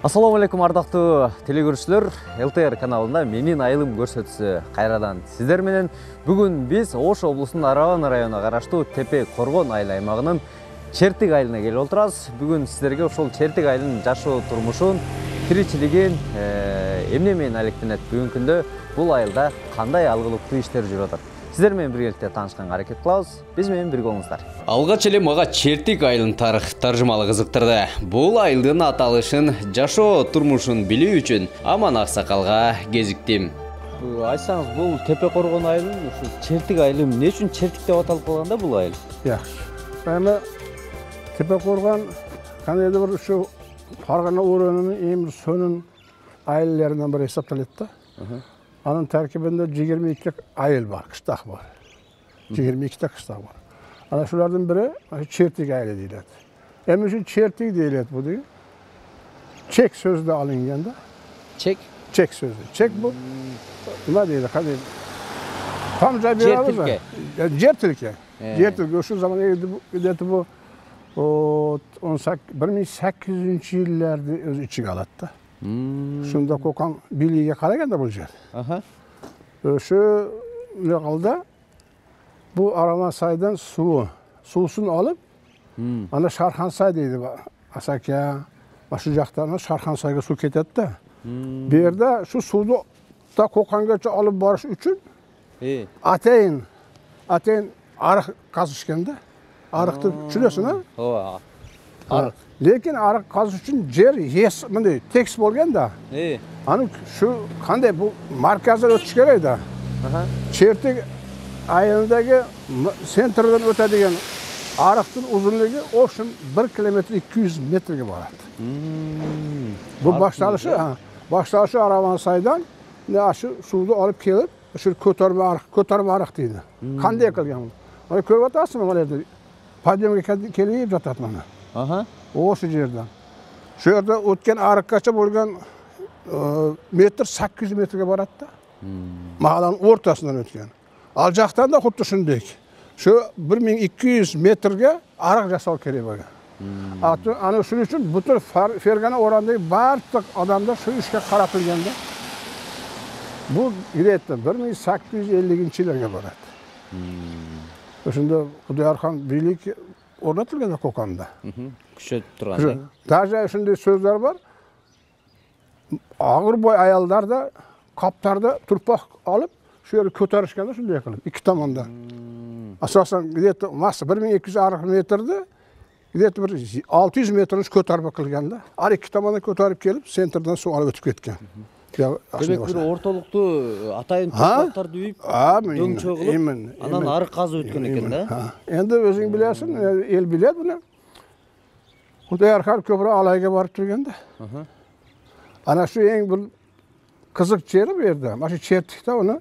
Assalamu alaikum ардактуу телекөрүүчүлөр. ЛТР каналында менин айылым көрсөтүүсү кайрадан сиздер менен. Бүгүн биз Ош облусунун Арабан районуна караштуу Тепе Коргон айыл аймагынын Чертик айылына келип отурабыз. Бүгүн сиздерге ошол Чертик айылынын жашоо турмушун, тиричилигин эмне менен алектенет, бүгүнкү күндө бул айылда кандай алгылыктуу иштер жүрүп атат. Сиздер менен биргеликте таанышканга аракет кылабыз. Биз менен бирге болуңуздар. Алгач эле мага Чертик айылын таржымалы кызыктырды. Бул айылдын аталышын, жашоо турмушун билүү үчүн Аман Аксакалга кезиктим. Айтсаңыз, бул Тепе Коргон айылын, ушу Чертик айылы эмне үчүн Чертик деп аталып калганда бул айыл? Жакшы. Эми Тепе Коргон кандайдыр бир ушу Фаргана өрөөнүнүн эң бир сонун айылдарынан бири эсептелет да. Анын таркибинде 22 айыл бар, кыштак бар. 22 кыштак бар. Ana şulardan biri Çertik aile deyiladi. Emin şu Çertik deyiladi bu değil. Çek sözde alınganda. Çek? Çek sözde. Çek bu. Ne deyiladi? Hadi. Tam cevap veriyoruz da. Certilke. Certilke. Şu zaman neydi bu? O 1800 yıllarda öz içi alattı. Şunda kokan biliğe karagan da bulacak. Aha. Şu ne kaldı? Bu Araman saydan suusunu alıp, ana Şarxansay deydi, Asakya, başı jaqtana Şarxansayga su ketedi de. Bir yerde şu sudu da kokangacha alıp barış üçün, ateyn arıq kazışkanda, arıqtı çülüyorsun ha? Arıq. Lekin arıq kazış üçün jer yes, tekst bolgan da. Anı şu kanday bu markazdan ötüş gerek da. Çertik ayılındaki sentrden ötediğin arıqtın uzunluğu oşun 1 kilometre 200 metrege vardı. Bu başlaşı Aravansaydan ne aşı sudu alıp gelip şu kötörme arıq deydi. Kanday kılgan bu. Onu körüp atarsın mı? Padyemge keleyip jatat bana. Oşu yerden. Şu yerde ötken arıq kaça bolgan metr 800 metrege baradı da. Mahallanın ortasından ötken. Al jaqtan da xuddi shunday. Şu 1200 metrga araq jasal kerak bo'lgan. Ana shuning uchun butun Fergana o'randagi barcha odamlar shu ishga qaratilganda bu giretdi 1850-yillarga boradi. O'shanda Xudoyorxon bilik o'rnatilgan Qo'qonda. Kuchayib turgan. Даже shunday so'zlar bor. Og'ir boy ayollar da qoplarda turpoq olib şu yeri kötörüşkende şunday qilib, ikki tomonda. Asosan gidetti massa 1200 arıq metrdi. Gidetti bir 600 metrni ko'tarib qilganda, har ikki tomondan ko'tarib kelib, sentrdan suv olib o'tib ketgan. Demek bir ortalıkta atayın topraklardı uyup, döngçe qilib, anan arıq qazып o'tgan ekan da. Endi o'zing bilasan, el biladi buni. Xudoyorxon ko'proq Alayga borib turganda. Ana shu eng bir qiziq jeri bu yerda. Mana shu Chertikda uni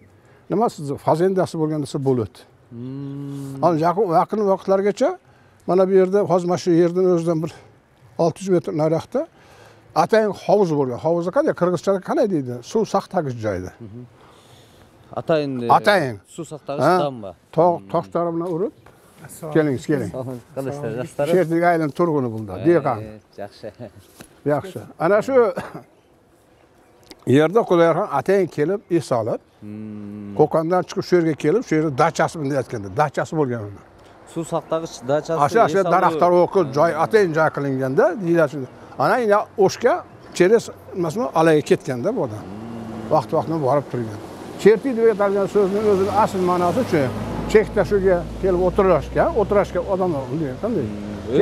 nimasi fazendasi bo'lgandasi bo'ladi. Yaqin vaqtlargacha mana bu yerda hozir mana shu yerdan o'zidan bir 600 metr nariyoqda atayin hovuz bo'lgan. Hovuzda qanday qirg'izchada qanday deydi? Suv saqtagich joyda. Atayin. Suv saqtagich damba. Toshlar bilan urib keling. Qilishlar jastlari. Chertik aylan turg'uni buldi. Deqan. Yaxshi. Ana shu yerda Xudoyorxon atayin kelib es olib, Qo'qondan chiqib shu yerga kelib, shu yerda dachasi bunday aytganda, dachasi bo'lgan uni. Suv saqtagich dachasi. Asha daraxtlar o'qib, joy atayin joy qilinganda, deyiladi. Ana ina O'shga cheres nimasmi Alayga ketganda bu odam. Vaqt-vaqtdan borib turgan. Chertik deb aytilgan so'zning o'zining asl ma'nosi shu. Chekda shuga kelib o'tirashga odamlar bunday qanday?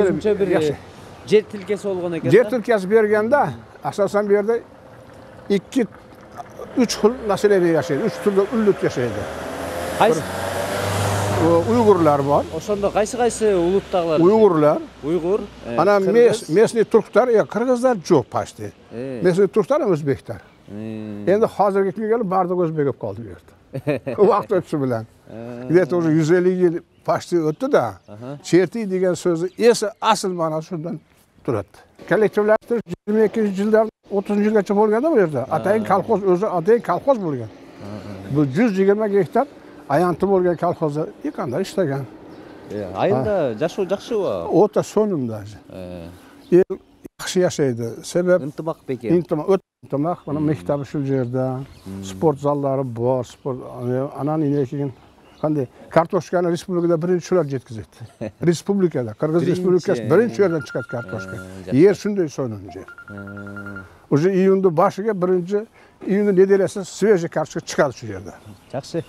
O'zimcha bir jet tilkasi bo'lgan ekan. Jet tilkasi berganda, asosan bu yerda 2-3 xil nasllarda yashaydi. 3 turda ullut yashaydi. Qaysi? Uyg'urlar bor. O'shanda qaysi ulutdag'lar? Uyg'ur. Ana mesni turklar, qirg'izlar yo'q pashti. Mesni turklar ham o'zbeklar. Endi hozirgi kunga kelib bardoq o'zbek bo'lib qoldi bu yerda. Vaqt o'tishi bilan. Где-то уже 150 yil pashti o'tdi-da. Chertik degan so'zi esa asl ma'nosi shundan turadi. Kollektivlashtirish 22-yildan 30-yilgacha bo'lganda bu yerda. Atayin kolxoz o'zi atayin kolxoz bo'lgan. Bu 120 gektar ayanti bo'lgan kolxozda yaqinda ishlagan. Ayılda yaşo yaxshi va. O'ta sonimda. Yaxşı yaşaydı. Sebep ынтымак беки. ынтымак, mana mektabi şu yerde, sport zalları bor, sport anan inekin. Qanday kartoshkani respublikada birinchi shular jetkizadi. Respublikada, Qirg'iz Respublikasi birinchi yerdan chiqadi kartoshka. Yer shunday so'nilgan yer. Уже iyunda boshiga birinchi iyunda nedelasi свежий kartoshka chiqadi shu yerda. Жақсы.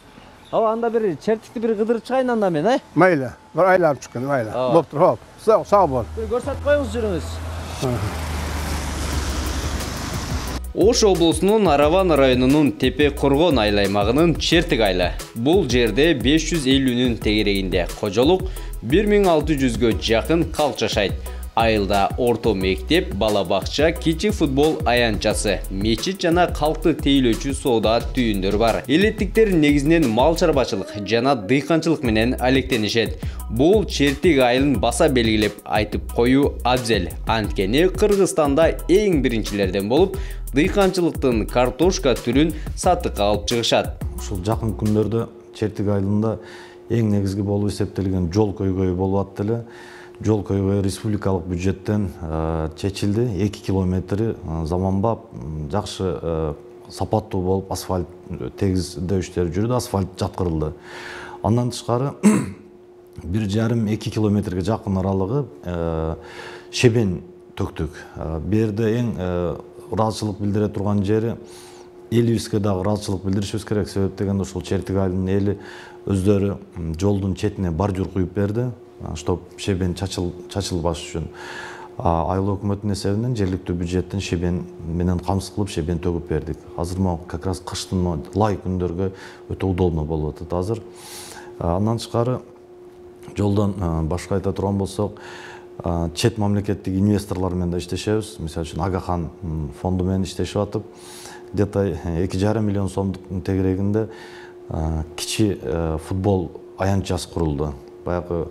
Ава анда bir чертикти bir кыдырып чыгайын анда мен, ай? Mayli, bir aylanib chiqqan, mayli. Bo'pti, hop. Sog' bo'l. Bir ko'rsatib qo'yingiz жүрүңүз. Ош облусунун Араван районунун Тепе Коргон айыл аймагынын Чертик айылы. Бул жерде 550-нün тегерегинде кожолук 1600гө жакын калк жашайт. Айылда орто мектеп, бала бакча, кичи футбол аянтчасы, мечит жана калкты тейлөөчү соода түйүндөр бар. Элеттиктер негизинен мал чарбачылык жана дыйканчылык менен алектенишет. Бул Чертик айылын баса белгилеп айтып коюу абзел. Анткени Кыргызстанда эң биринчилерден болуп, дыйканчылыктын картошка түрүн сатыкка алып чыгышат. Ушул жакын күндөрдө Чертик айылында эң негизги болуп эсептелген жол көйгөйү болуп атты эле. Жол көйгөйү республикалык бюджеттен чечилди. 2 километри заманбап, жакшы сапаттуу болуп, асфальт тегиздөө иштери жүрдү, асфальт жаткырылды. Андан тышкары 1,5-2 километрге жакын аралыгы шебен төктүк. Бу жерде эң ыраазычылык билдире турган жери элибизге дагы ыраазычылык билдиришибиз керек. Себеп дегенде ушул Чертик айылынын эли өздөрү жолдун четине бордюр куюп берди, чтоб шебен чачылбаш үчүн. Айыл өкмөтүнүн эсебинен жергиликтүү бюджеттен шебен менен камсыз кылып шебен төгүп бердик. Азыр могу как раз кыштын лай күндөргө өтө удобно болуп атат азыр. Андан тышкары жолдон башка айта турган болсок, чет мамлекеттик инвесторлор менен да иштешебиз. Мисалы үчүн Агахан фонду менен иштешип атып, где-то 2,5 миллион сомдук тегерегинде кичи футбол аянтчасы курулду. Баягы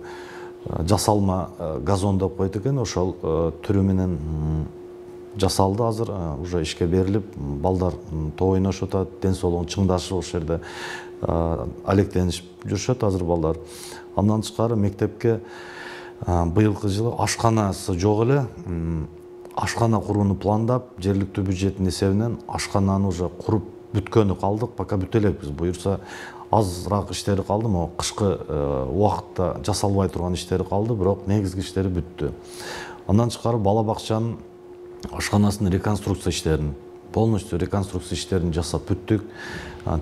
жасалма газон деп койт экен, ошол түрү менен жасалды азыр, уже ишке берилип, балдар топ ойношуп атат, ден соолугун чыңдашып ошол жерде алектенип жүрүшөт азыр балдар. Андан тышкары мектепке быйылкы жылы ашканасы жок эле. Ашкана курууну пландап, жергиликтүү бюджеттин эсебинен ашкананы уже куруп бүткөнү калдык, пока бүтө элекпиз. Буюрса азыраак иштери калды, могу кышкы убакытта жасалбай турган иштери калды, бирок негизги иштери бүттү. Андан тышкары бала бакчанын ашканасынын реконструкция иштерин, полностью реконструкция иштерин жасап бүттүк.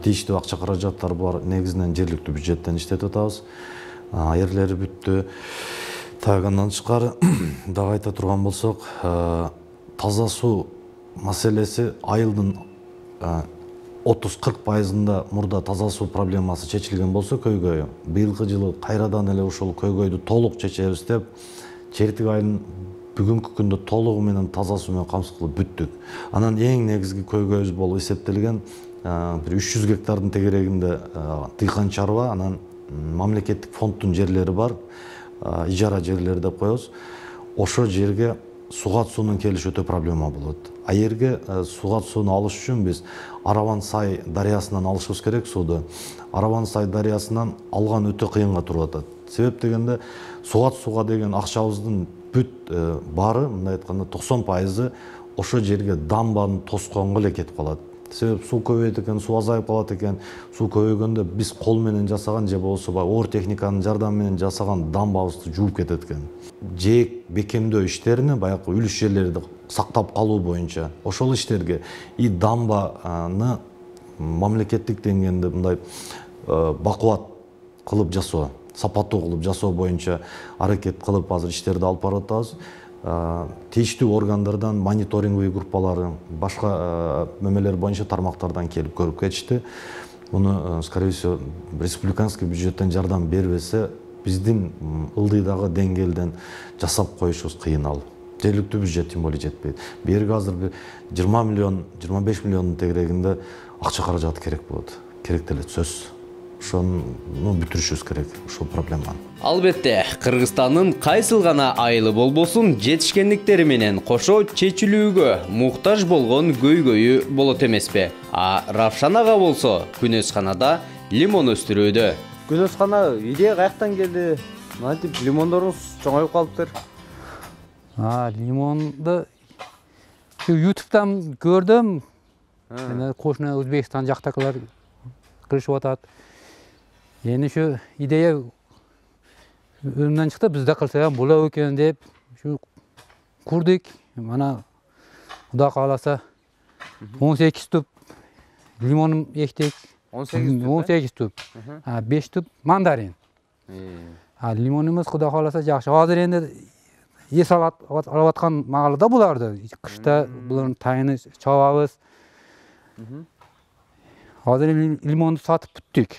Тийиштүү акча каражаттар бар, негизинен жергиликтүү бюджеттен иштетип атабыз. Ерлери бүттү. Так, андан тышкары дагы айта турган болсок, таза суу маселеси айылдын 30-40%-ында мурда таза суу проблемасы чечилген болсо көйгөйү, быйылкы жылы кайрадан эле ушул көйгөйдү толук чечебиз деп, Чертик айылын бүгүнкү күндө толугу менен таза суу менен камсыз кылып бүттүк. Анан эң негизги көйгөйүбүз болуп эсептелген бир 300 гектардын тегерегинде дыйкан чарба, анан мамлекеттик фонддун жерлери бар, ижара жерлери деп коебуз. Ошо жерге сугат суунун келиши өтө проблема болот. А жерге сугат сууну алыш үчүн биз Араван Сай дарыясынан алышыбыз керек сууду. Араван Сай дарыясынан алган өтө кыйынга туруп атат. Себеп дегенде сугат сууга деген акчабыздын бүт бары, мындай айтканда 90% ошо жерге дамбаны тосконго эле кетип калат. Себеп суу көбөйөт экен, суу азайып калат экен. Суу көбөйгөндө биз кол менен жасаган же болбосо оор техниканын жардамы менен жасаган дамбабызды жууп кетет экен. Жээк бекемдөө иштерине баягы үлүш жерлерди сактап калуу боюнча ошол иштерге и дамбаны мамлекеттик деңгээлде мындай бакубат кылып жасоо, сапаттуу кылып жасоо боюнча аракет кылып азыр иштерди алып барып атабыз. Тийиштүү органдардан мониторинговый группалары, башка мөмөлөр боюнча тармактардан келип көрүп кетишти. Муну, скорее всего, республиканский бюджеттен жардам бербесе, биздин ылдыйдагы деңгээлден жасап коюшубуз кыйын ал. Жергиликтүү бюджет тем более жетпейт. Бу жерге азыр 20 миллион, 25 миллиондун тегерегинде акча каражаты керек болот. Керек деле сөз. Ошону бүтүрүшүбүз керек, ушул проблеманы. Албетте, Кыргызстандын кайсыл гана айылы болбосун жетишкендиктери менен кошо чечилүүгө муктаж болгон көйгөйү болот эмеспи? Равшан ага болсо күнөсканада лимон өстүрүүдө. Күнөскана идея каяктан келди? Мынтип лимондоруңуз чоңоюп калыптыр. Лимонду Şu YouTube'dan gördüm. Yani qo'shni O'zbekiston jaqdagilar qilishib o'tadi. Endi shu ideya o'zimdan chiqdi, bizda qilsa ham bo'lar ekan deb shu qurdik. Mana Xudo xolasa 18 tup limon ekdik. 18 tup. 18 tup. 5 tup mandarin. Limonimiz Xudo xolasa yaxshi. Hozir endi yes olayotgan maqolada bo'lardi. Qishda bularni tayini chavamiz. Hozir limonni sotib bitdik.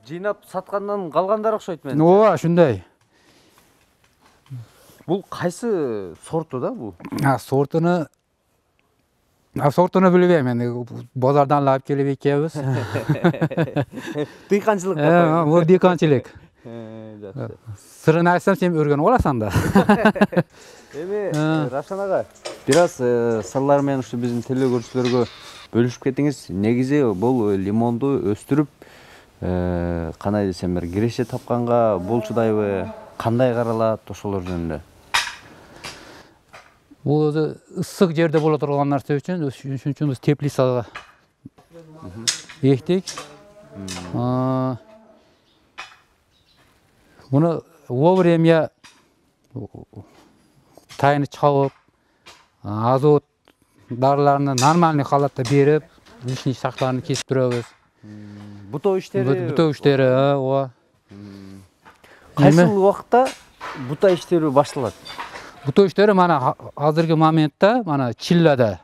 Жыйнап саткандан калгандар окшойт мен. Ооба, shunday. Бул кайсы сорту да бул? Sortunu bilmeyeyim yani. Bozardan alıp gelip ekiyoruz. Dıykançılık. Bu dıykançılık. Sırrını açsam sen örgün olasan da. Эми Равшан ага, бир аз саллар менен ушу биздин телекөрүүчүлөргө бөлүшүп кетиңиз. Негизи бул лимонду өстүрүп, кандай десем, бир киреше тапканга болчудайбы, кандай каралат ошолор жөнүндө? Бул өзү ысык жерде боло турган нерсе үчүн, ошон үчүн биз теплицага эктик. Муну вовремя тайыны чабып, азот дарыларын нормальный халатта берип, лишний сактарын кесип турабыз. Бутоо иштери. Бутоо иштери, ооба. Кайсы убакытта бута иштери башталат? Бутоо иштери мана азыркы моментте, мана чиллада,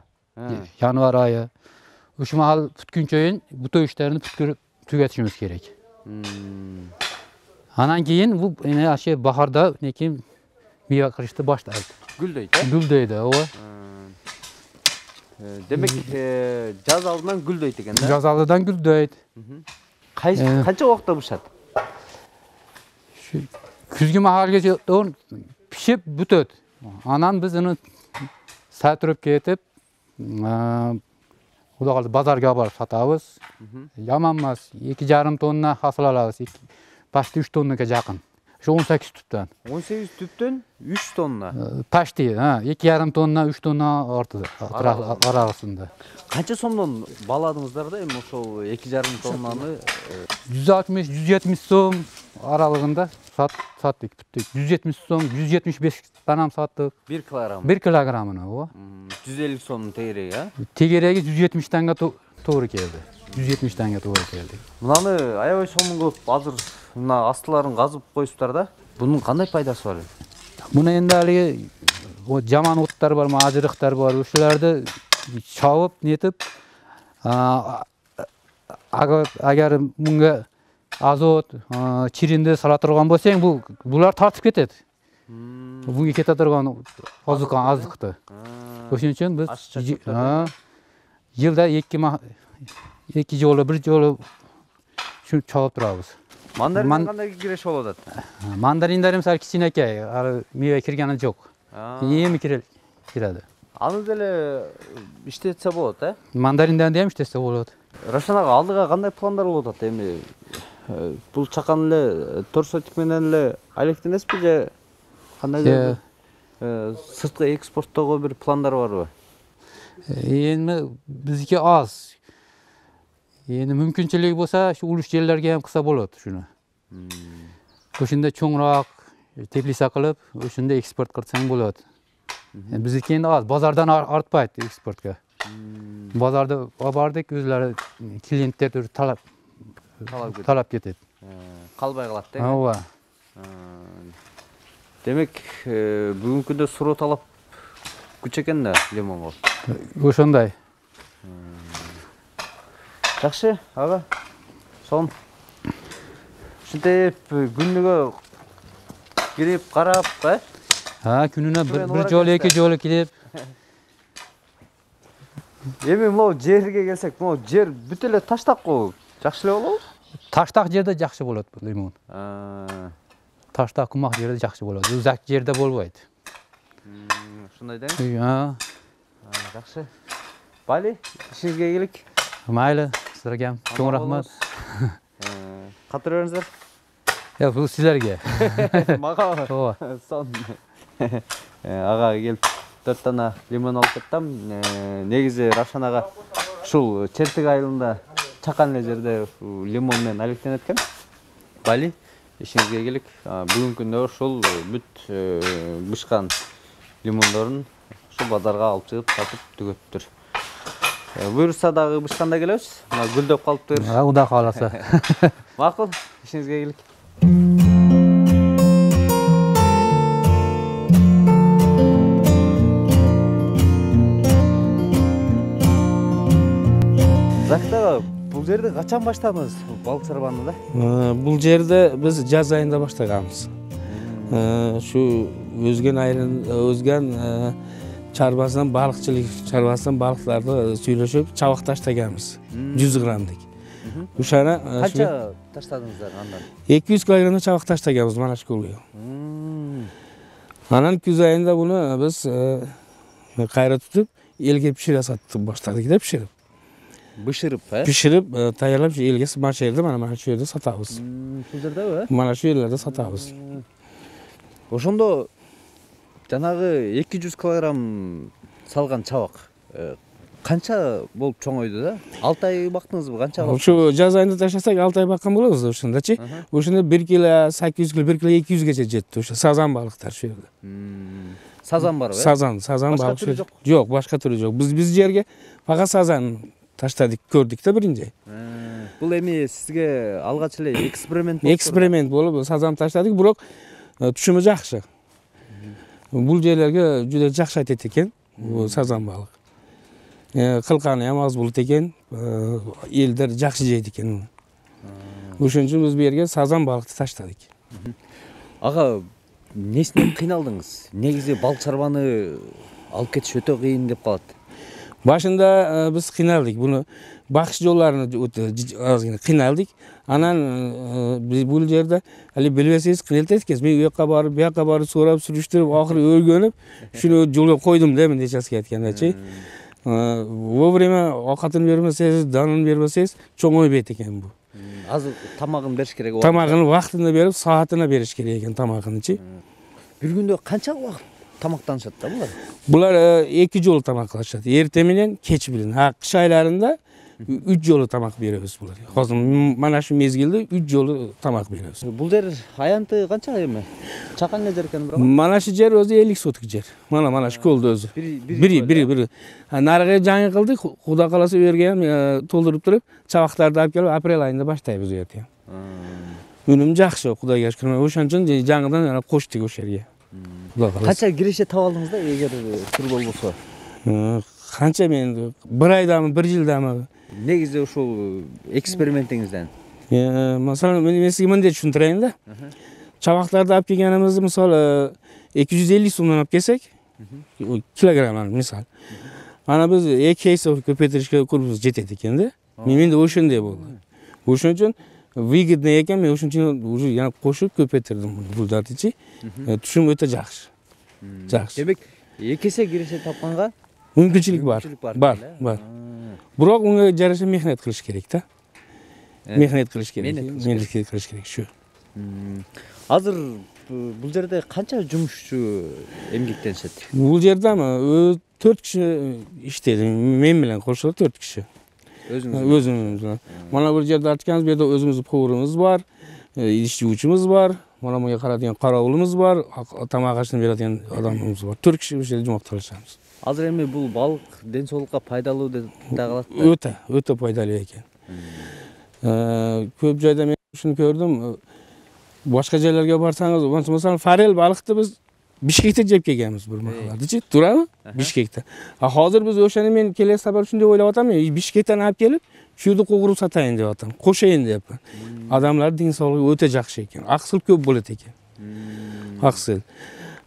январь айы. Ушу мал бүткүнчө бутоо иштерини түгөтүшүбүз керек. Анан кийин бул ашы бахарда неким мейва кырышты баштайт. Гүлдөйт, э? Гүлдөйт, ооба. Демек, жаз алдынан гүлдөйт экен да? Жаз алдыдан гүлдөйт. Канча убакытта бышат? Күзгү махалга жеткен пишип бүтөт. Анан биз аны сатырып кетип, Xudo xolasa bozorga borib sotamiz. Yomon emas, 2,5 tonna hosil olamiz. Pasti 3 tonnaga yaqin. Shu 18 tupdan. 18 tupdan 3 tonna. Pasti, 2,5 tonna, 3 tonna arasında. Qancha so'mdan baladыңыздар да, эми ошол 2,5 tonnаны 160-170 so'm aralığında sattık, bittik. 170 so'm, 175 danam sattık. 1 kilogram. 1 kilogramını o. 150 so'm tegereği, ha? Tegereği 170 tanga to'g'ri keldi. 170 tanga to'g'ri keldi. Bunаны аябай сомун көп, азыр мына астыларын казып коюптар да. Бунун кандай пайдасы бар? Buna endi haligi жаман оттар бар, ажырыктар бар. Ошолорду чабып, нетип, agar bunga azot, чиринди сала турган болсоң, булар тартып кетет. Буга кете турган азыкты. Ошон үчүн биз жылда 2 жолу, 1 жолу şu чабып турабыз. Мандарин кандай киреш болуп атат? Мандариндер мисалы кичинекей, мейве киргени жок. Эми киреді. Аны деле иштетсе болот, э? Мандаринден да иштетсе болот. Равшан ага, алдыга кандай пландар болуп атат? Эми бул чакан эле торсотик менен эле алектенесизби же кандайдыр сырткы экспорттоого бир пландар барбы? Эми биздики аз. Endi mümkünçülüğü bolsa şu uluş yerlerge hem kısa bolot şunu. Oşunda çoğunroq teplisa qilib, oşunda eksport qilsang bolot. Bizdiki endi az, bozordan artpayt eksportga. Bozorda bardik, o'zlari klientler talab ketadi. Qalbay qalat da. Ооба. Demek bugünkü күндө суроо талап күч экен да лимонго. Ошондой. Жакшы, ага. Son. Ушинтип күнүгө кирип карап, Күнүнө bir жолу, 2 жолу кирип. Эми могу жерге келсек, могу жер бүт эле таштак го. Жакшы эле болобу? Таштак жерде жакшы болот лимон. Таштак кумак жерде жакшы болот. Узак жерде болбойт. Ушундай да? Жакшы. Бали, ишиңизге келик. Mayli, sizlarga ham cho'ng rahmat. Qatır öğrenizler. Ya bu sizlarga. Mağa. Son. Ağa gelip 4 дана лимон алып кеттім. Негізі Равшан аға ушул Чертик айылында чакан эле жерде лимон менен алектенет экен. Бали ишиңизге келик. Бүгүнкү күндө ушул бүт бышкан лимондорун ушул базарга алып чыгып сатып түгөттүр. Буюрса дагы бышканда келебиз. Мына гүлдөп калыптыр. Кудай кааласа. Макул, ишиңизге келик. Закта бул жерди качан баштадыңыз? Балык чарбаны да? Бул жерде биз жаз айында баштаганбыз. Şu өзгөн чарбасынан балыкчылык чарбасынан балыктарды сүйлөшүп чабак таштаганбыз. 100 граммдык. Ушана Канча таштадыңыздар андан? 200 килограмм чабак таштаганбыз мана şu көлгө. Анан күз айында буну биз кайра тутуп, элге пишире саттык баштадык да пиширип. Бышырып, Пиширип, даярлап элге машерде мана şu жерде сатабыз. Бул жердеби? Мана şu жерлерде сатабыз. Ошондо жанагы 200 килограмм салган чабак канча болуп чоңойду да? 6 ай бактыңызбы, канча бактыңыз? Şu жаз айында таштасак 6 ай баккан болобуз ошондочу. Ошондо 1 кило 800 кило, 1 кило 200гече жетти. Ошо сазан балыктар şu жерде. Сазан барбы? Сазан Башка түрү балык. Жок, башка түрү жок. Биз жерге фага сазан таштадык, көрдүк да биринчи. Бул эми сизге алгач эле эксперимент Эксперимент болуп сазан таштадык, бирок түшүмү жакшы. Бул жерлерге жүдө жакшы айтат экен, бул сазан балык. Кылканы ham аз болот экен, элдер жакшы жейт экен. Ошон үчүн биз бу жерге сазан балыкты таштадык. Ага, несинен кыйналдыңыз? Негизи балык чарбаны алып кетиш өтө кыйын деп калат. Башында биз кыйналдык. Буну бакыш жолларын өтө азгына кыйналдык. Анан бул жерде али билбесеңиз кыйналтат экенсиз. Мен уякка барып, буякка барып сурап, сүрүштүрүп, акыры өргөнүп, шуну жолго койдум да мен нечеси айткандачы. Вовремя акатын бермесеңиз, данын бермесеңиз, чоңойбойт экен бу. Азыр тамагын бериш керек. Тамагын вактында берип, саатына бериш керек экен тамагынчы. Бир күндө канча убакыт тамактанышат да булар? Булар 2 жолу тамакташат. Эртең менен, кеч менен. Кыш айларында 3 жолу тамак беребиз буларга. Азыр мана şu мезгилде 3 жолу тамак беребиз. Бул жер аянты канча эми? Чакан эле жер экен бирок. Мана şu жер өзү 50 соток жер. Мана şu көлдө өзү. Бири. Нарыгы жаңы кылды, Кудай кааласа берге толдуруп туруп, чабактарды алып келип апрель айында баштайбыз жерде. Үнүм жакшы, Кудайга шүкүр. Ошон үчүн жаңыдан коштук ошол жерге. Канча киреше таап алдыңыз да, эгер түр болбосо? Канча мен 1 айдамы, 1 жылдамы. Негизи ушул экспериментиңизден. Мисалы мен сизге мындай түшүндүрөйүн да. Чабактарды алып келгенибизди мисалы 250 сомдон алып келсек, килограмман мисалы. Ана биз 2 эсе көпөйтүрүшкө курбуз жетет экен да. Менде ошондой болду. Ошон үчүн выгодно экен, мен ошон үчүн уже яна кошуп көпөйтүрдүм булдардычы. Түшүм өтө жакшы. Жакшы. Демек, 2 эсе киреше тапканга мүмкүнчүлүк бар. Бирок унга жараша мехнет кылыш керек да. Мехнет кылыш керек. Мехнет кылыш керек şu. Азыр бул жерде канча жумушчу эмгектенишет? Бул жерде 4 киши иштейт. Мен менен кошулуп 4 киши. Өзүңүз. Мана бул жерде ачканбыз, бу жерде өзүбүздүн поварыбыз бар, иш жуучубуз бар, мана буга каратан карабулубуз бар, тамак ашын берген адамыбыз бар. 4 киши ошол жерде жумакташабыз. Азыр эми бул балык ден соолукка пайдалуу деп калат да. Өтө пайдалуу экен. Көп жайда мен ушуну көрдүм. Башка жерлерге барсаңыз, мисалы форель балыкты биз Бишкекте жеп келгенбиз бир макалардычы, туурабы? Бишкекте. Азыр биз ошону мен келесі сапар үчүн деп ойлоп атам, Бишкектен алып келип, шуурду кугуруп сатайын деп атам. Кошойын деп. Адамдар ден соолугу өтө жакшы экен. Аксыл көп болот экен. Аксыл.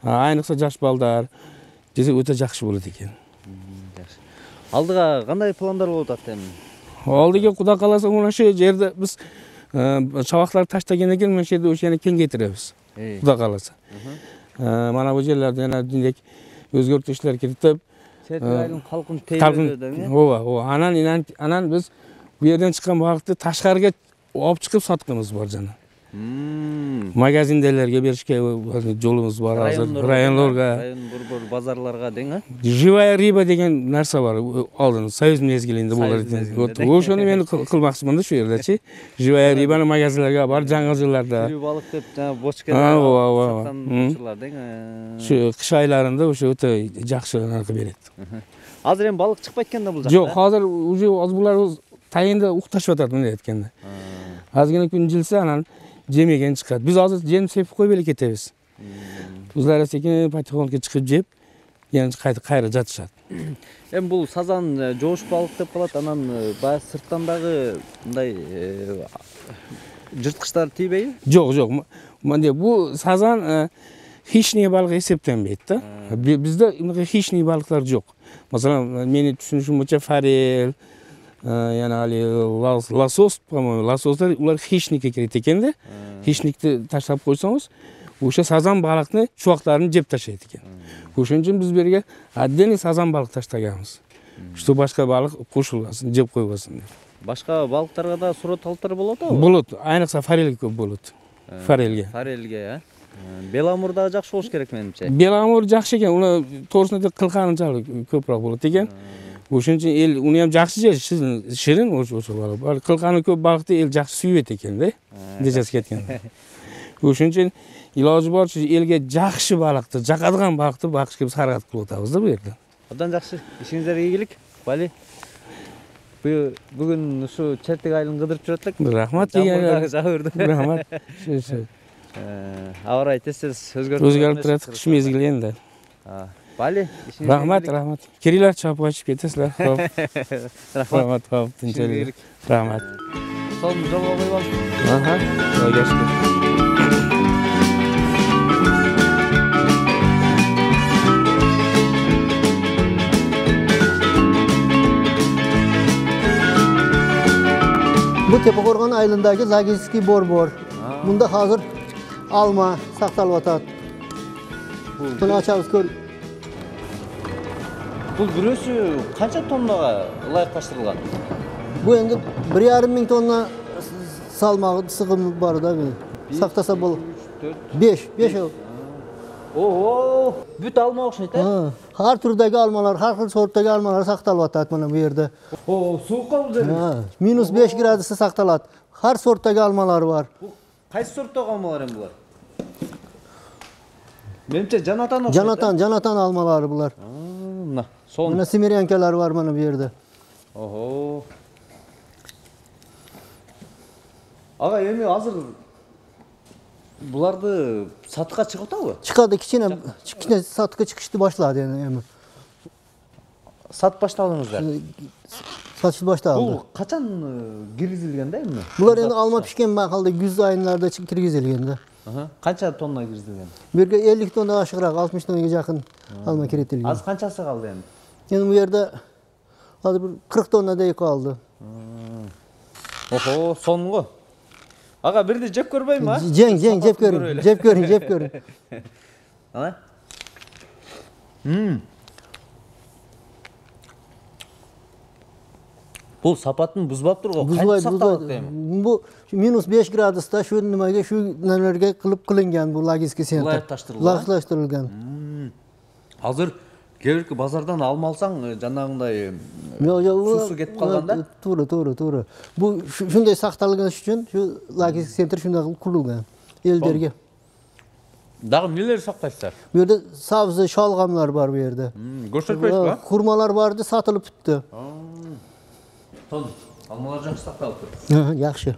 Айныкса жаш балдар жесе өтө жакшы болот экен. Алдыга кандай пландар болуп атат эми? Алдыга Кудай кааласа мына şu жерде биз чабактарды таштаган экен, мына жерде ошону кеңейтиребиз. Кудай кааласа. Mana bu yerlerde yana dindek özgürtüşler kiritip Çertigay'ın kalkın teybirlerden mi? Ova. Anan biz bu yerden çıkan balıkты ташкарга алып чыгып сатканыбыз бар жана. Magazindalarga berishga yo'limiz bor hozir. Rayonlarga. Rayon bir bozorlarga deң, ha? Живая рыба деген narsa bor. Oldin Soyuz mezgilinde bo'lar ekan. O'shani men qilmoqchiman-da shu yerda-chi. Живая rыбаны magazinlarga bor, жаңы yillarda. Tirik baliq deb bochkada satqanlar deň. Shu qish oylarida o'sha o'ta yaxshi narxa beradi. Hozir ham baliq chiqib ketganda bu joqda. Yo'q, hozir уже bular tayinda uxtashib yotadi bunday aytganda. Ozgina kun jilsa anan jemagan chiqadi. Biz hozir jem sepib qo'yib ketamiz. O'zlari sekin patixonga chiqib jeb, yana qayta jatishadi. Hem bu sazan жош balık deb қалады, анан бай сырттан дагы мындай жырткычтар тийбейби? Жоқ. Мындай bu sazan хищный balık есептенбейді да. Bizde хищный balıklar жоқ. Masalan, meni tushunishim bo'yicha farel, yana hali lasos, по-моему, lasoslar ular хищникка kiradi ekanda. Хищникni tashlab qo'ysangiz, o'sha sazan baliqni chuvoqlarini jeb tashlaydi ekan. O'shaning uchun biz bu yerga отдельный sazan baliq tashlaganmiz. Что boshqa baliq qo'shilmasin, jeb qo'ymasin deb. Boshqa baliqlarga da surut altar bo'ladi-ku? Bo'ladi. Ayniqsa farelga ko'p bo'ladi. Farelga. Farelga, ya. Belamurda yaxshi bo'lish kerak menimcha. Belamur yaxshi ekan, uni to'g'risida qilqanchalik ko'proq bo'ladi ekan. O'shuning uchun el uni ham yaxshi shirin o'sha baliq. Qilqani ko'p baliqni el yaxshi suyadi ekanda, dejasi ketgan. O'shuning uchun iloji boricha elga yaxshi baliqni, jaqadigan baliqni boqishga biz harakat qilib o'tamiz-da bu yerda. Odan yaxshi, ishingizlarga egillik. Bali. Bugun shu Chertik aylini qidirib juratdik. Rahmat deganlar. Rahmat. Shu. Avray tez-tez o'zgarib turadi qish mezgili endi. Bali, rahmat. Keringlar chopib qochib ketasizlar. Xo'p. Rahmat, xo'p, tinchlik. Rahmat. Son javob qo'yib oldim. Aha, o'ylashdim. Bu Tepaqo'rg'on aylindagi logistik bor. Bunda hozir alma saqtalib yotadi. Buni ochamiz ko'r. Bu birisi qancha tonnaga loyiqlashtirilgan? Bu endi 1,5 ming tonna salmog'i sig'imi bor-da bu. Saqtasa bo'l. 5. Oho, büt alma o'xshaydi. Har turdagi almalar, har xil sortdagi almalar saqtalib yotadi mana bu yerda. Sovuqqa o'zlari. -5 gradusda saqtaladi. Har sortdagi almalar bor. Qaysi sortdagi almalar ham bular? Menimcha Jonatan o'xshaydi. Jonatan almalari bular. Mana, son. Mana simiryankalar bor mana bu yerda. Oho. Ağa, endi hozir bularni satqa chiqyaptimi? Chiqadi, kichkina satqa chiqishni boshladi endi. Sat boshladingizlar. Satishni boshladi. Bu qachon kirgizilganda endi? Bular endi olma pishgan mahalda güz oylarida kirgizilganda. Qancha tonna kirgizilgan? Bu yerga 50 tonna oshiqroq, 60 tonnaga yaqin alma kiritilgan. Az qanchasi qoldi endi? Endi bu yerda hozir bir 40 tonnaday qoldi. Oho, songu. Ağa, bir de jeb ko'rmaymi, ha? Jeng, jeb ko'ring. Ana? Bu sapatni buzmab turgan. Qancha saqtaladi deymi? Bu -5 gradusda shu nimaga, shu nimalarga qilingan bu logistika sentr. Loyiqlashtirilgan. Hozir kelirki bozordan alma alsang, janagындай susu ketib qolganda? To'g'ri. Bu shunday saqtalgani uchun shu logistika sentr shunday qilib qurilgan. Elderga. Dag'i neler saqlaysizlar? Bu yerda sabzi, sholg'omlar bor bu yerda. Ko'rsatmaysizmi? Xurmolar bordi, sotilib bitdi. Ton, almalar yaxshi saqtalib turibdi. Yaxshi.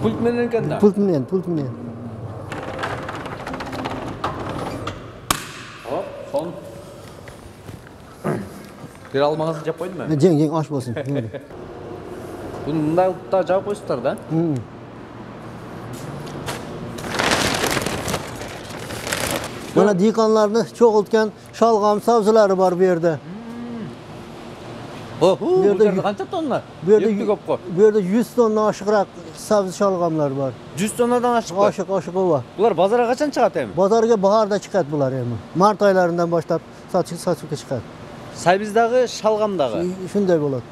Pult bilan ekanda? Pult bilan. Hop, son. Bir almanızı jap qo'ydimi? Jeng osh bo'lsin. Buni bunday da javob qo'ysizlar-da. Mana dehqonlarni cho'g'iltgan sholg'om sabzilari bor bu yerda. Bu yerda qancha tonna? Bu yerda 100 tonna oshiqroq sabzi sholg'omlar bor. 100 tonnadan oshiq. Oshiq bor. Bular bozorga qachon chiqadi endi? Bozorga bahorda chiqadi bular endi. Mart oylaridan boshlab sotishga chiqadi. Saybizdagi, shalg'amdagi. Shunday bo'ladi.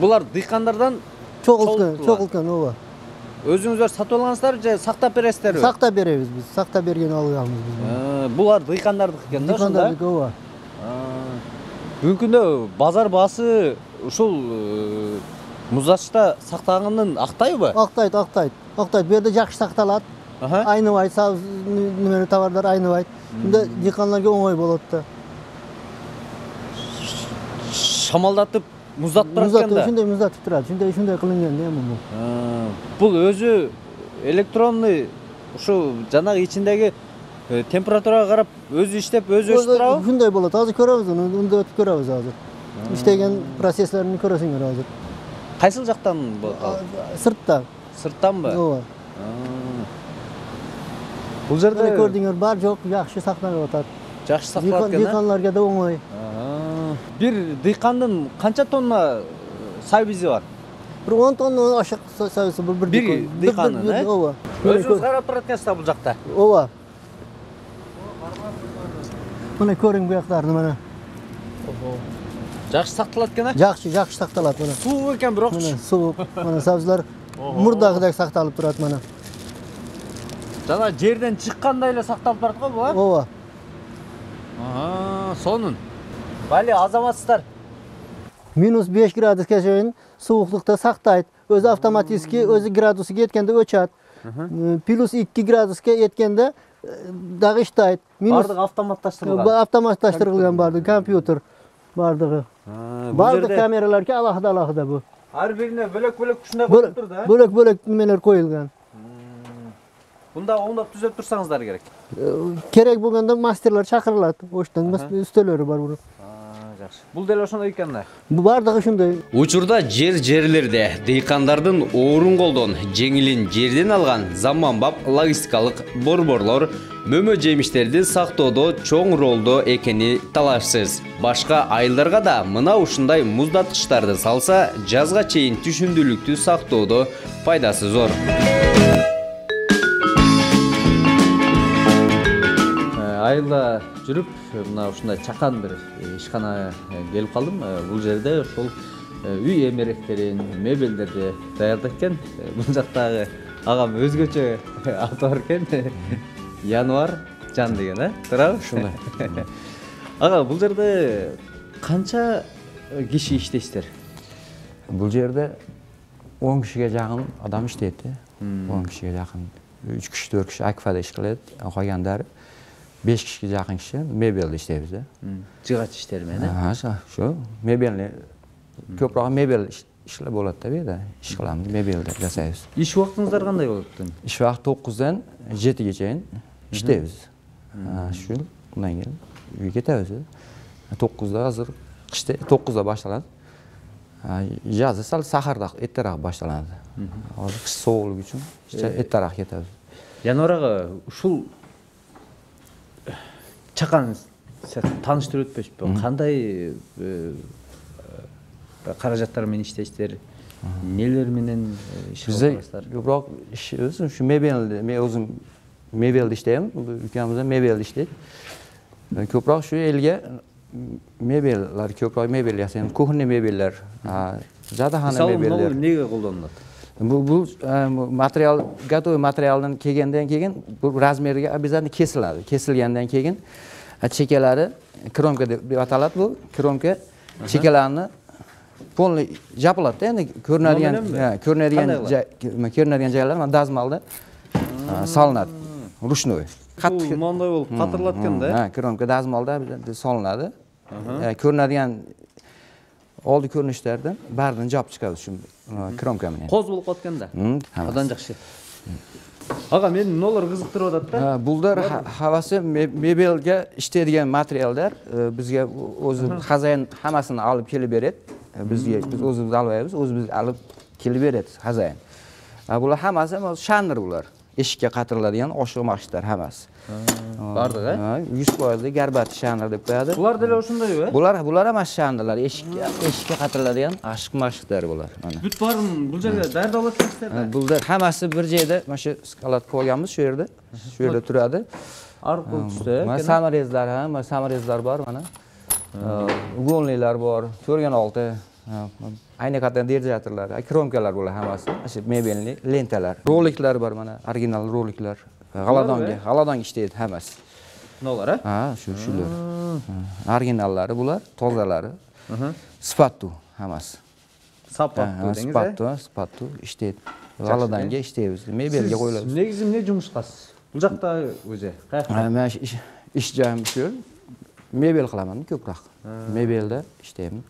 Bular dehqonlardan cho'g'iltgan, o'va. өзүңүздөр сатып алгансыздар же сактап бересиздерби? Сактап беребиз биз. Сактап берген алганбыз биз. Булар дыйкандардыкы экен да ошондо? Дыйкандардыкы ооба. Бүгүнкү күндө базар баасы ушул муздатчта сактаганын актайбы? Актайт. Бу жерде жакшы сакталат. Айныбайт, сабыз немелер товардар айныбайт. Мында дыйкандарга оңой болот да. Шамалдатып муздатып турат экен да. Ушундай муздатып турат. Ушундай кылынган да бул. Бул өзү электронный ушу жанагы ичиндеги температурага карап өзү иштеп, өзү өчүп турабы? Ушундай болот. Азыр көрөбүз, мында өтүп көрөбүз азыр. Иштеген процесслерин көрөсүңөр азыр. Кайсыл жактан болот? Сыртта. Сырттанбы? Ооба. Бул жерде көрдүңөр бар жок, жакшы сакталып атат. Жакшы сакталат экен. Дыйкандарга да оңой. Бир дыйкандын канча тонна сабизи бар? Bir 10 tonna aşık sayısı bir dıykanın, he? Ova. Özünüz qarap turат ekensizler bu жақта? Ova. Mana ko'ring bu yoqlarni mana. Жақсы сақталат ekan, ha? Жақсы сақталат mana. Suv ekan biroq. Mana suv, mana sabzilar murdagidek saqtalib turadi mana. Жана жерден чыккандай эле сакталып турат го бул, Ова. Сонун. Бали азаматсыздар. -5 gradusga чейин sovuqlikda saqtaydi. O'zi avtomatik, o'zi gradusiga yetganda o'chadi. +2 gradusga yetganda dag'ishlaydi. Bardıq avtomatlashtirilgan. Avtomatlashtirilgan bardı, kompyuter bardığı. Bardı kameralarga alohida bu. Har birine bölök shunday qo'yib turdi, ha? Bölök nimalar qo'yilgan. Bunda o'ngdab tuzab tursangizlar kerak. Kerak bo'lganda masterlar chaqiriladi. O'shdan ustalari bor buni. Жақсы. Бұл дәл ошондой экен да. Бардыгы ушундай. Учурда жерлерде дыйкандардын орун колдон жеңилин жерден алган заманбап логистикалык борборлор мөмө жемиштерди сактоодо чоң ролдо экени талашсыз. Башка айылдарга да мына ушундай муздаткычтарды салса, жазга чейин түшүмдүүлүктү сактоодо пайдасы зор. Айылда жүрүп, мына ушундай чакан бир ишкана келип калдым. Бул жерде ошол үй эмеректерин, мебелдерди даярдайт экен. Бул жактагы агам өзгөчө аты бар экен. Януар Жан деген, а? Туурабы? Ушундай. Ага, бул жерде канча киши иштейсиздер? Бул жерде 10 кишиге жакын адам иштейт. 10 кишиге жакын 3 киши, 4 киши акфада иш кылат, калгандары 5 kişiге жақын киши мебелде иштейбиз да. Жыгач иштери менен. Ошо мебелни көпүрөөк мебел ишлер болот да бияда. Иш кыламыз, мебелди жасайбыз. Иш убактыңыздар кандай болот? Иш убакты 9-дан 7-ге чейин иштейбиз. Ушул мындан кийин үйгө кетебиз. 9-да азыр кышта 9-да башталат. Жазы сал сахарда эртерээк башталат. Азыр кыш сооглук үчүн эртерээк кетебиз. Януарга ушул чакан тааныштырып өтпөшпү? Кандай каражаттар менен иштейсиздер? Нелер менен иш кыласыздар? Көбүрөөк ишибиз ушу мебелди, мен өзүм мебелди иштейм. Укамыз да мебелди иштейт. Көбүрөөк ушу элге мебеллер, көбүрөөк мебел жасайм. Кухня мебеллер, жатакана мебеллер. Эмнеге колдонулат? Бул материал, готовый материалдан келгенден кийин бул размерге обязательно кесилadi. Kesilgandan keyin chekalari kronka deb ataladi bu. Kronka chekalarni полный jopiladi endi ko'rinadigan joylar mana dazmalda solinadi. Ручной. Qattiq monday bo'lib qatiriladi ekanda. Kronka dazmalda solinadi. Ko'rinadigan oldi ko'rinishlardan baridan jop chiqadi shu kronka bilan. Qo'z bo'lib qotganda. Odan yaxshi. Aga, meni nolar qiziqtirib o'tadi-da. Bulдар havasi mebelga ishlaydigan materiallar bizga o'zi xazayn hammasini olib kelib beradi. Biz o'zimiz olmaymiz, o'zimiz olib kelib beradi xazayn. Bular hammasi shandir bular. Eshikka qatiriladigan oshiq-mashqlar hammasi. Bardiq, ha? 100% garbat shandir deb qo'yadi. Bular da o'shunday-ku. Bular ham shandirlar. Eshikka qatiriladigan oshiq-mashqlar bular. Mana. Бүт барын бул жерге даярдап атасыздар. Bular hammasi bir joyda mana shu skalat qo'yganmiz shu yerda. Shu yerda turadi. Arqul tusda. Mana samarezlar, mana samarezlar bor mana. Ugonlilar bor, 4x6 aynakatdan derizatorlar, kromkalar bular hammasi. Shu mebelli lentalar, roliklar bor mana, original roliklar. G'aladonga ishlaydi hammasi. Bular, ha? Ha, shular. Originallari bular, tozalari. Sifatli hammasi. Sapattu dengiz. Sifatli ishlaydi. G'aladonga ishlaymiz. Mebelga qo'yiladi. Негизи эмне жумуш кыласыз? Бул жакта өзү. Men ish joyim shu. Mebel qilaman ko'proq. Mebelda ishlayman.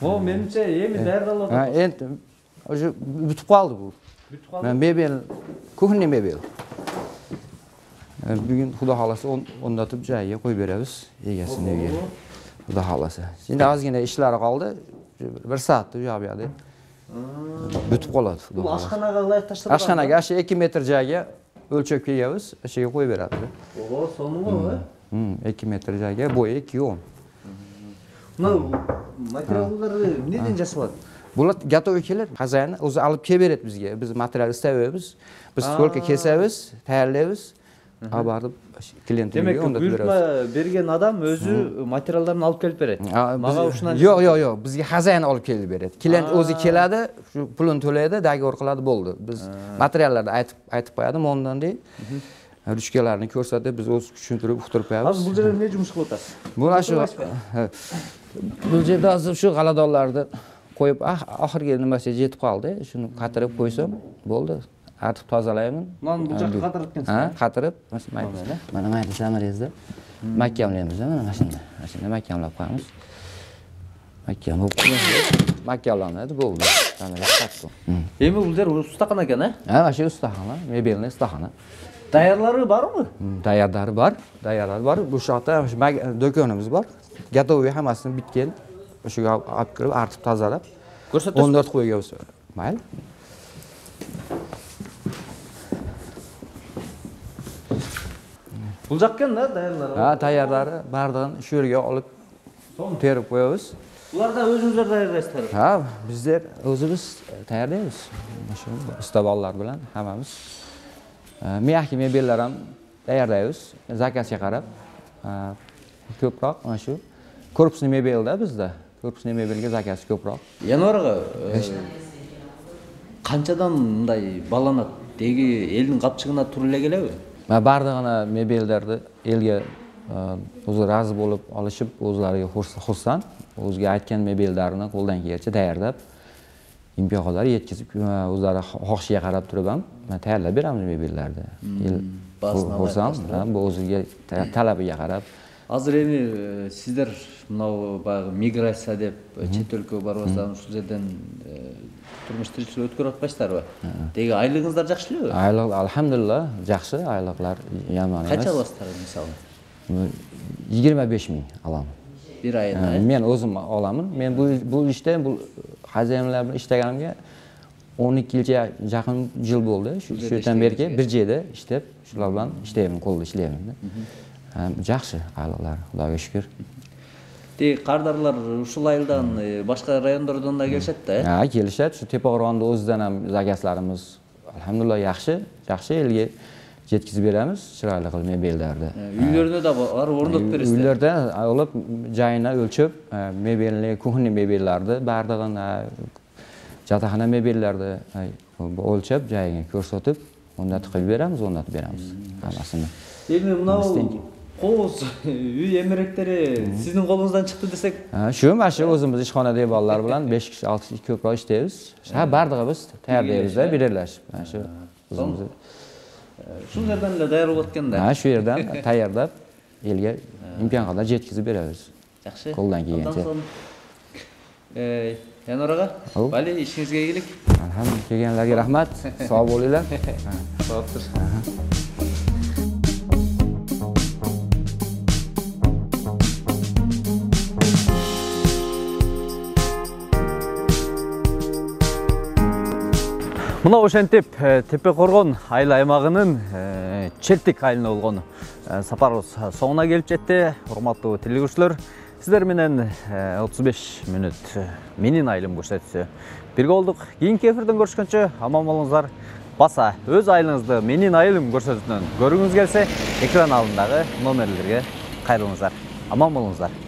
О, менимче эми даярдалып Ha, endi o'sha bitib qoldi bu. Men mebel, kuxni mebel. Bugun xudo xolasa o'rnatib joyiga qo'yib beramiz egasini uyiga. Xudo xolasa. Endi ozgina ishlari qoldi. 1 soatda u yoqqa yoqda bitib qoladi. бул ашканага кылай таштырып. Ashxonaga shu 2 metr joyga o'lchab kelganmiz, o'shaga qo'yib beradi. О, сонуңу, 2 metr joyga bo'yi 2.10. Мына материалдарды эмнеден жасалат? Bular готовый keladi. Xazayni o'zi olib kelib beradi bizga. Biz material istavamiz. Biz только kesamiz, tayyorlaymiz. Abarib klientga Демек, onda буйртма beramiz. берген адам өзү материалдарын алып келип берет. Мага ушунан Yo'q, bizga xazayni olib kelib beradi. Klient o'zi keladi, shu pulini to'laydi, dogovor qiladi, bo'ldi. Biz materiallarni aytib qo'yadi, ondan deydi. Ruchkalarni ko'rsatib, biz o'z tushuntirib, uqtirib qo'yamiz. Hozir bul жерде эмне жумуш кылып атасыз? Bular shu bu yerda hozir shu g'aladonlarni qo'yib, oxirgi nimasiga yetib qoldi. Shuni qatirib qo'ysam, bo'ldi. Artib tozalayman. Mana bu joqqa qatirib ekansiz. Ha, qatirib, mana mayda samarangizda mahkamlaymiz, mana shunda. Shunda mahkamlab qo'yamiz. Mahkamlanadi, bo'ldi. Samarang qattiq. Эми бул жер устахана экен, э? Ha, mana shu ustaxona, mebelni ustaxona. Даярдары барбы? Tayyorlari bor. Bu yoqda do'konimiz bor. Готовый hammasini bitgan. O'shaga olib kirib, artib tozalab, Ko'rsatasiz. 14 qo'yganmiz. Mayli. Бул жак экен да, даярдары. Ha, tayyorlari bardag'ini shu yerga olib terib qo'yamiz. Буларда өзүңүздөр даярдайсыздар. Ha, bizlar o'zimiz tayyorlaymiz. Shu ustabollar bilan hammamiz. Miyaki mebellar ham tayyorlaymiz. Zakazga qarab. Ko'proq mana shu korpusli mebelda bizda. Korpusli mebelga zakaz ko'proq. Январ ага канчадан мындай баланат? Деги элдин капчыгына тура эле келеби? Bardag'ini mebellarni elga o'zi rozi bo'lib olishib, o'zlariga xursand, o'ziga aytgan mebellarni qo'ldan kelgancha tayyorlab, imkon qadar yetkazib, o'zlari xohishiga qarab turib ham tayyorlab beramiz mebellarni. Xursand, bu o'ziga talabiga qarab. Азыр эми сиздер мынау баягы миграция деп чет өлкөгө барып атсаң, ушул жерден турмуш тиричилик өткөрүп атпайсыздарбы? Деги айлыгыңыздар жакшы элеби? Айлык alhamdulillah жакшы, айлыклар yomon emas. Канча аласыздар мисалы? 25 ming alamın. Bir ayda. Men o'zim olaman. Men bu ishda bu xazayinlar bilan ishlaganimga 12 yilcha yaqin yil bo'ldi. Shu yerdan beri bir joyda ishlab, shular bilan ishlayman, qo'lda ishlayman. Yaxshi ayollar, Xudoga shukr. Qardarlar ушул айылдан башка райондордон да келишет да? Ha, kelishadi. Shu Tepaqo'rg'onda o'zidan ham zakazlarimiz alhamdulillah yaxshi elga yetkazib beramiz, chiroyli qilib mebellarni. Uylarida da barib o'rnatib berasiz. Uylarda olib, joyini o'lchab, mebelni, kuxni mebellarni, bardag'ini, yotoqxona mebellarni o'lchab, joyiga ko'rsatib, o'rnatib qilib beramiz, hammasini. Endi bunday qo'z uy emirikteri sizning qo'lingizdan chiqdi desak, shu mana shu o'zimiz ishxonadagi bolalar bilan 5 kishi, 6 kishi ko'proq ishlaymiz. Ha, bardag'i biz tayyorlaymiz-da, birlashib. Mana shu o'zimiz. Shu yerdan tayyor bo'layotganda. Ha, shu yerdan tayyorlab elga imkon qadar yetkazib beramiz. Yaxshi. Qo'ldan kelgancha. Yanvar aka, vali ishingizga egillik. Alhamdulillah, kelganlarga rahmat. Sog' bo'linglar. Sog'dir. Мына ошентип Тепе-Коргон айыл аймагынын Челтик айылына болгон сапарыбыз соңуна келип жетти. Урматтуу телегөрүүчүлөр, сиздер менен 35 мүнөт менин айылым көрсөтсө бирге болдук. Кийинки эфирден көрүшкөнчө аман болуңуздар. Баса өз айылыңызды менин айылым көрсөтүүнөн көргүңүз келсе, экран алдындагы номерлерге кайрылыңыздар. Аман болуңуздар.